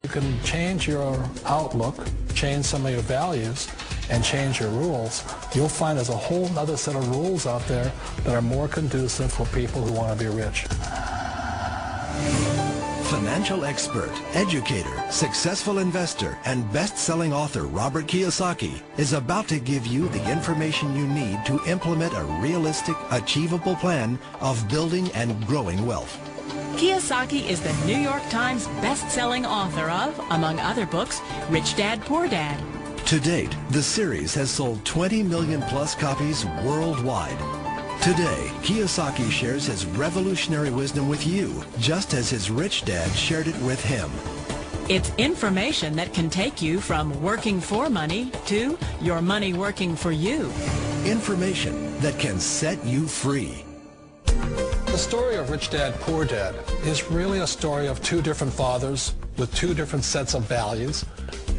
You can change your outlook, change some of your values, and change your rules. You'll find there's a whole other set of rules out there that are more conducive for people who want to be rich. Financial expert, educator, successful investor, and best-selling author Robert Kiyosaki is about to give you the information you need to implement a realistic, achievable plan of building and growing wealth. Kiyosaki is the New York Times best-selling author of, among other books, Rich Dad, Poor Dad. To date, the series has sold 20 million plus copies worldwide. Today, Kiyosaki shares his revolutionary wisdom with you, just as his rich dad shared it with him. It's information that can take you from working for money to your money working for you. Information that can set you free. The story of Rich Dad, Poor Dad is really a story of two different fathers with two different sets of values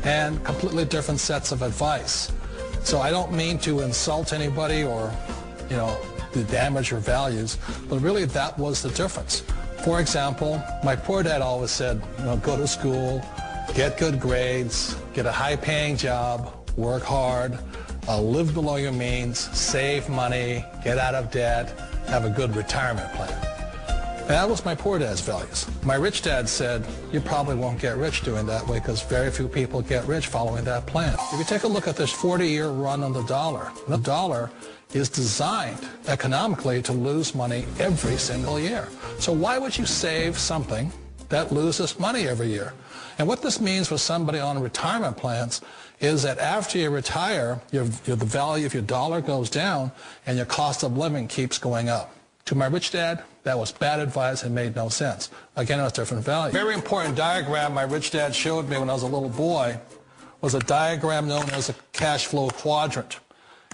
and completely different sets of advice. So I don't mean to insult anybody or, to damage your values, but really that was the difference. For example, my poor dad always said, go to school, get good grades, get a high-paying job, work hard, live below your means, save money, get out of debt, have a good retirement plan. That was my poor dad's values. My rich dad said, you probably won't get rich doing that way because very few people get rich following that plan. If you take a look at this 40-year run on the dollar is designed economically to lose money every single year. So why would you save something that loses money every year? And what this means for somebody on retirement plans is that after you retire, the value of your dollar goes down and your cost of living keeps going up. To my rich dad, that was bad advice and made no sense. Again, it was different value. A very important diagram my rich dad showed me when I was a little boy was a diagram known as a cash flow quadrant.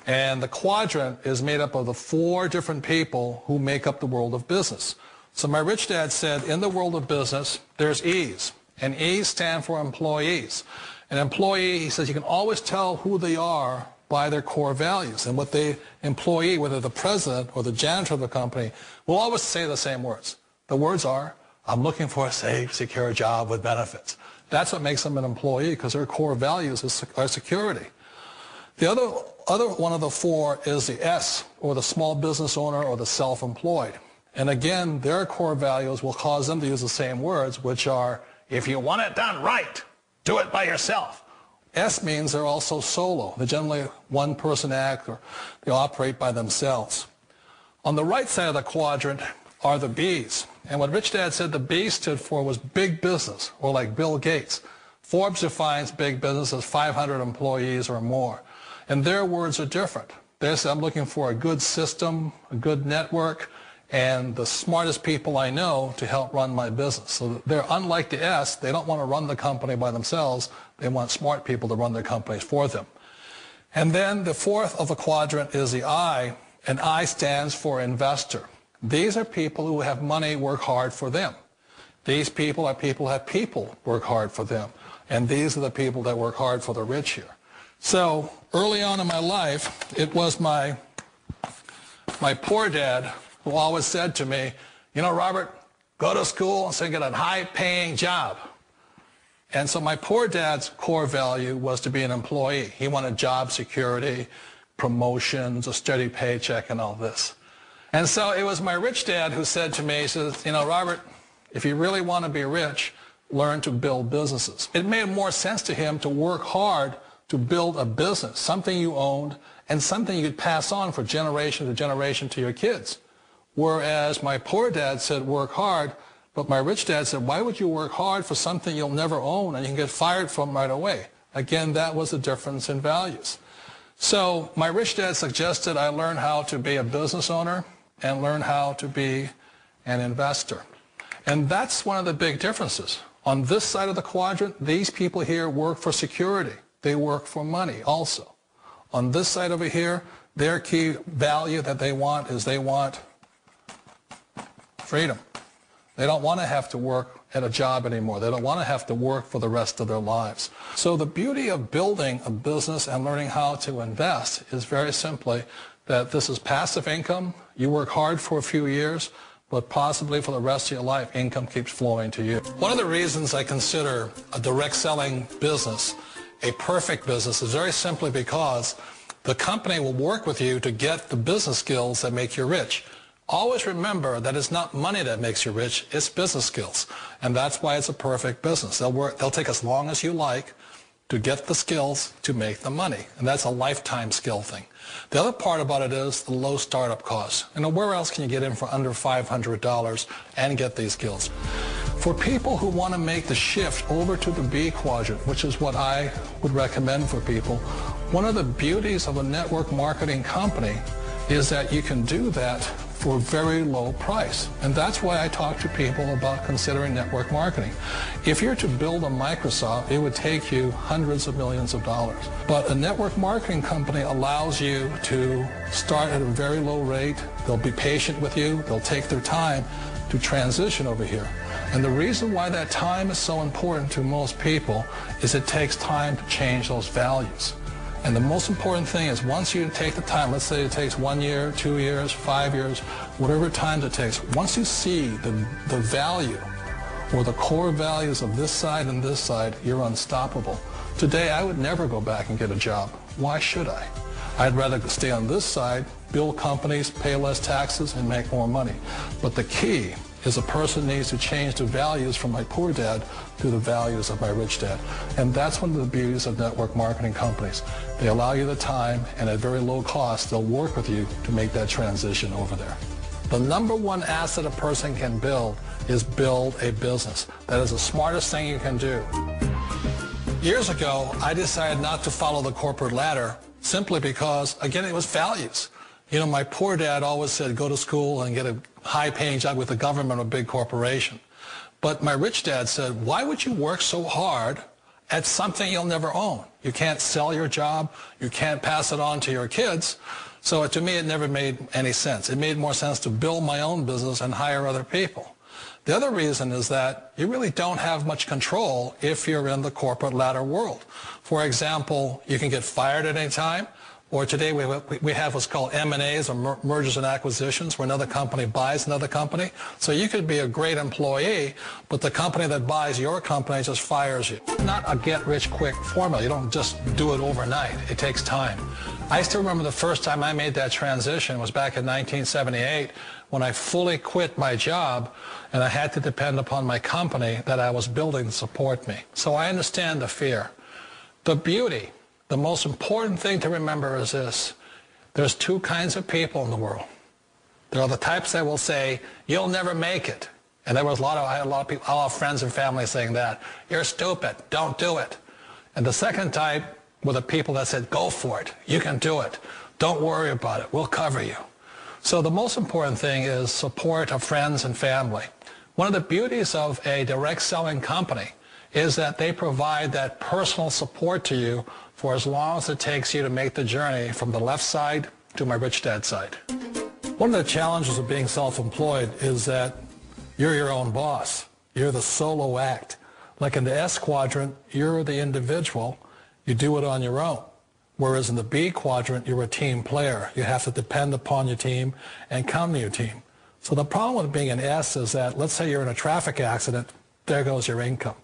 And the quadrant is made up of the four different people who make up the world of business. So my rich dad said, in the world of business, there's E's. And E's stand for employees. An employee, he says, you can always tell who they are by their core values. And what the employee, whether the president or the janitor of the company, will always say the same words. The words are, I'm looking for a safe, secure job with benefits. That's what makes them an employee, because their core values are security. The other one of the four is the S, or the small business owner or the self-employed. And again, their core values will cause them to use the same words, which are, if you want it done right, do it by yourself. S means they're also solo. They're generally one-person act, or they operate by themselves. On the right side of the quadrant are the B's. And what Rich Dad said the B stood for was big business, or like Bill Gates. Forbes defines big business as 500 employees or more. And their words are different. They say, I'm looking for a good system, a good network, and the smartest people I know to help run my business. So they're unlike the S. They don't want to run the company by themselves. They want smart people to run their companies for them. And then the fourth of the quadrant is the I, and I stands for investor. These are people who have money work hard for them. These people are people who have people work hard for them. And these are the people that work hard for the rich here. So early on in my life, it was my poor dad who always said to me, Robert, go to school and get a high-paying job. And so my poor dad's core value was to be an employee. He wanted job security, promotions, a steady paycheck, and all this. And so it was my rich dad who said to me, he says, Robert, if you really want to be rich, learn to build businesses. It made more sense to him to work hard to build a business, something you owned, and something you could pass on for generation to generation to your kids. Whereas my poor dad said work hard, but my rich dad said, why would you work hard for something you'll never own and you can get fired from right away? Again, that was the difference in values. So my rich dad suggested I learn how to be a business owner and learn how to be an investor. And that's one of the big differences. On this side of the quadrant, these people here work for security. They work for money also. On this side over here, their key value that they want is they want freedom. They don't want to have to work at a job anymore. They don't want to have to work for the rest of their lives. So the beauty of building a business and learning how to invest is very simply that this is passive income. You work hard for a few years, but possibly for the rest of your life, income keeps flowing to you. One of the reasons I consider a direct selling business a perfect business is very simply because the company will work with you to get the business skills that make you rich. Always remember that it's not money that makes you rich, it's business skills. And that's why it's a perfect business. They'll take as long as you like to get the skills to make the money. And that's a lifetime skill thing. The other part about it is the low startup costs. Where else can you get in for under $500 and get these skills? For people who want to make the shift over to the B quadrant, which is what I would recommend for people, one of the beauties of a network marketing company is that you can do that for a very low price. And that's why I talk to people about considering network marketing. If you're to build a Microsoft, it would take you hundreds of millions of dollars. But a network marketing company allows you to start at a very low rate. They'll be patient with you. They'll take their time to transition over here. And the reason why that time is so important to most people is it takes time to change those values. And the most important thing is once you take the time, let's say it takes 1 year, 2 years, 5 years, whatever time it takes, once you see the value or the core values of this side and this side, you're unstoppable. Today, I would never go back and get a job. Why should I? I'd rather stay on this side, build companies, pay less taxes, and make more money. But the key is a person needs to change the values from my poor dad to the values of my rich dad. And that's one of the beauties of network marketing companies. They allow you the time, and at very low cost, they'll work with you to make that transition over there. The number one asset a person can build is build a business. That is the smartest thing you can do. Years ago, I decided not to follow the corporate ladder simply because, again, it was values. My poor dad always said, go to school and get a high-paying job with the government or a big corporation. But my rich dad said, why would you work so hard at something you'll never own? You can't sell your job. You can't pass it on to your kids. So to me, it never made any sense. It made more sense to build my own business and hire other people. The other reason is that you really don't have much control if you're in the corporate ladder world. For example, you can get fired at any time. Or today we have what's called M&As, or mergers and acquisitions, where another company buys another company. So you could be a great employee, but the company that buys your company just fires you. Not a get-rich-quick formula. You don't just do it overnight. It takes time. I still remember the first time I made that transition was back in 1978 when I fully quit my job and I had to depend upon my company that I was building to support me. So I understand the fear. The beauty. The most important thing to remember is this. There's two kinds of people in the world. There are the types that will say, you'll never make it. And I had a lot of people, a lot of friends and family saying that. You're stupid. Don't do it. And the second type were the people that said, go for it. You can do it. Don't worry about it. We'll cover you. So the most important thing is support of friends and family. One of the beauties of a direct selling company is that they provide that personal support to you for as long as it takes you to make the journey from the left side to my rich dad side. One of the challenges of being self-employed is that you're your own boss. You're the solo act. Like in the S quadrant, you're the individual. You do it on your own. Whereas in the B quadrant, you're a team player. You have to depend upon your team and count on your team. So the problem with being an S is that, let's say you're in a traffic accident, there goes your income.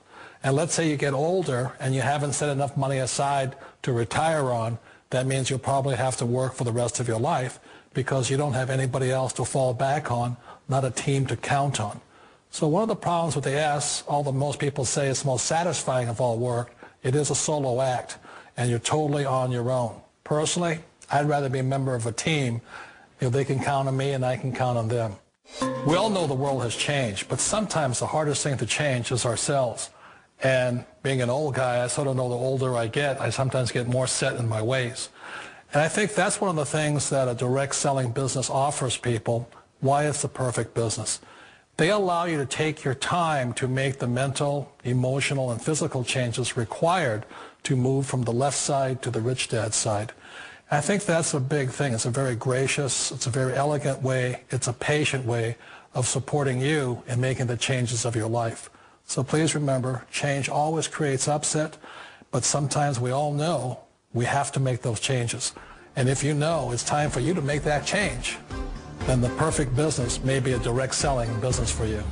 And let's say you get older and you haven't set enough money aside to retire on, that means you'll probably have to work for the rest of your life because you don't have anybody else to fall back on, not a team to count on. So one of the problems with the S, although most people say it's the most satisfying of all work, it is a solo act and you're totally on your own. Personally, I'd rather be a member of a team. They can count on me and I can count on them. We all know the world has changed, but sometimes the hardest thing to change is ourselves. And being an old guy, I sort of know the older I get, I sometimes get more set in my ways. And I think that's one of the things that a direct selling business offers people, why it's the perfect business. They allow you to take your time to make the mental, emotional, and physical changes required to move from the left side to the rich dad side. And I think that's a big thing. It's a very gracious, it's a very elegant way, it's a patient way of supporting you in making the changes of your life. So please remember, change always creates upset, but sometimes we all know we have to make those changes. And if you know it's time for you to make that change, then the perfect business may be a direct selling business for you.